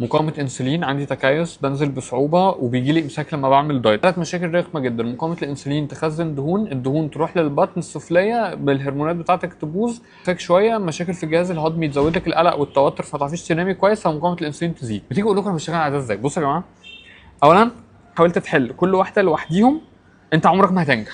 مقاومه انسولين، عندي تكيس، بنزل بصعوبه، وبيجي لي امساك لما بعمل دايت. ثلاث مشاكل رخمه جدا. مقاومه الانسولين تخزن دهون، الدهون تروح للبطن السفليه بالهرمونات بتاعتك تبوظ، فك شويه مشاكل في الجهاز الهضمي، تزود لك القلق والتوتر فما تعرفيش تنامي كويس، فمقاومه الانسولين تزيد. بتيجي اقول لكم انا بشتغل على ده ازاي. بصوا يا جماعه، اولا حاولت تحل كل واحده لوحديهم، انت عمرك ما هتنجح،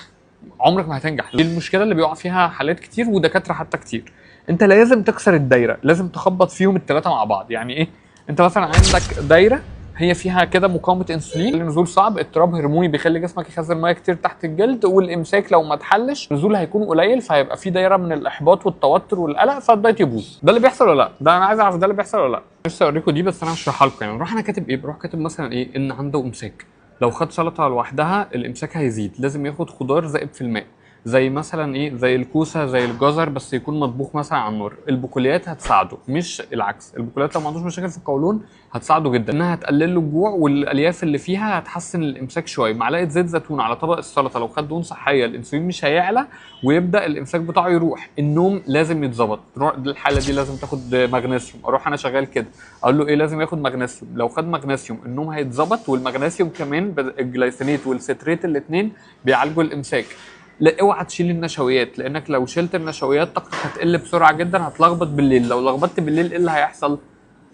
عمرك ما هتنجح. دي المشكله اللي بيقع فيها حالات كتير ودكاتره حتى كتير. انت لازم تكسر الدايره، لازم تخبط فيهم الثلاثه مع بعض. يعني ايه؟ انت مثلا عندك دايره هي فيها كده مقاومه انسولين، النزول صعب، اضطراب هرموني بيخلي جسمك يخزن ميه كتير تحت الجلد، والامساك لو ما اتحلش النزول هيكون قليل، فهيبقى في دايره من الاحباط والتوتر والقلق، فالدايت يبوظ. ده اللي بيحصل ولا لا؟ ده انا عايز اعرف ده اللي بيحصل ولا لا. مش اوريكم دي، بس انا هشرحها لكم. يعني بروح انا كاتب ايه؟ بروح كاتب مثلا ايه؟ ان عنده امساك، لو خد سلطه لوحدها الامساك هيزيد، لازم ياخد خضار زائد في الماء، زي مثلا ايه؟ زي الكوسه، زي الجزر، بس يكون مطبوخ مثلا على النار. البقوليات هتساعده مش العكس، البقوليات لو ما عندوش مشاكل في القولون هتساعده جدا، انها هتقلل له الجوع، والالياف اللي فيها هتحسن الامساك شويه. معلقه زيت زيتون على طبق السلطه لو خد دهون صحيه الانسولين مش هيعلى، ويبدا الامساك بتاعه يروح. النوم لازم يتظبط، الحاله دي لازم تاخد مغنيسيوم. اروح انا شغال كده اقول له ايه؟ لازم ياخد مغنيسيوم. لو خد مغنيسيوم النوم هيتظبط، والمغنيسيوم كمان الجلايسينيت والستريت الاثنين بيعالجوا الامساك. لا، اوعى تشيل النشويات، لانك لو شلت النشويات طاقتك هتقل بسرعه جدا، هتلخبط بالليل. لو لخبطت بالليل ايه اللي هيحصل؟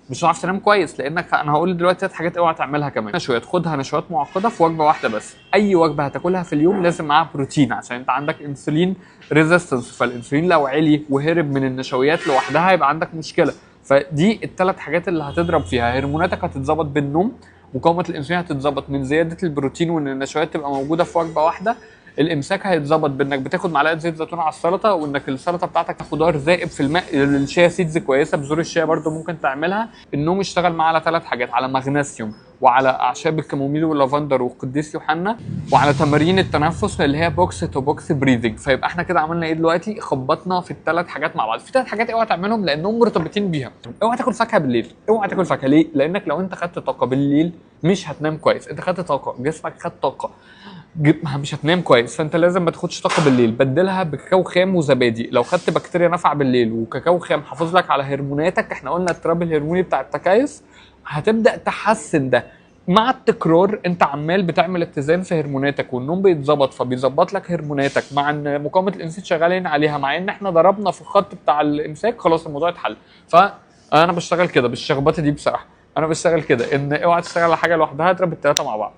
مش هتعرف تنام كويس، لانك انا هقول دلوقتي 3 حاجات اوعى تعملها كمان. نشويات، خدها نشويات معقده في وجبه واحده بس. اي وجبه هتاكلها في اليوم لازم معاها بروتين، عشان انت عندك انسولين ريزيستنس، فالانسولين لو علي وهرب من النشويات لوحدها هيبقى عندك مشكله. فدي ال3 حاجات اللي هتضرب فيها. هرموناتك هتتظبط بالنوم، مقاومه الانسولين هتتظبط من زياده البروتين وان النشويات تبقى موجوده في وجبه واحده، الامساك هيتظبط بانك بتاخد معلقه زيت زيتون على السلطه، وانك السلطه بتاعتك خضار ذائب في الماء. الشيا سيدز كويسه، بذور الشيا برده ممكن تعملها. النوم اشتغل معاه على 3 حاجات، على مغنيسيوم، وعلى اعشاب الكاموميل واللافندر والقديس يوحنا، وعلى تمارين التنفس اللي هي بوكس تو بوكس بريذنج. فيبقى احنا كده عملنا ايه دلوقتي؟ خبطنا في ال3 حاجات مع بعض. في 3 حاجات اوعى تعملهم لانهم مرتبطين بيها. اوعى تاكل فاكهه بالليل، اوعى تاكل فاكهه. ليه؟ لانك لو انت خدت طاقه بالليل مش هتنام كويس. انت خدت طاقه، جسمك خد طاقه، مش هتنام كويس، فانت لازم ما تاخدش طاقه بالليل. بدلها بكاكاو خام وزبادي. لو خدت بكتيريا نافعه بالليل وكاكاو خام حافظ لك على هرموناتك، احنا قلنا التراب الهرموني بتاع التكيس، هتبدا تحسن ده. مع التكرار انت عمال بتعمل اتزان في هرموناتك، والنوم بيتظبط فبيظبط لك هرموناتك، مع ان مقاومه الانسولين شغالين عليها، مع ان احنا ضربنا في الخط بتاع الامساك خلاص الموضوع اتحل. فانا بشتغل كده بالشخبطه دي بصراحه. انا بشتغل كده ان اوعى تشتغل على حاجه لوحدها، اضرب ال3 مع بعض.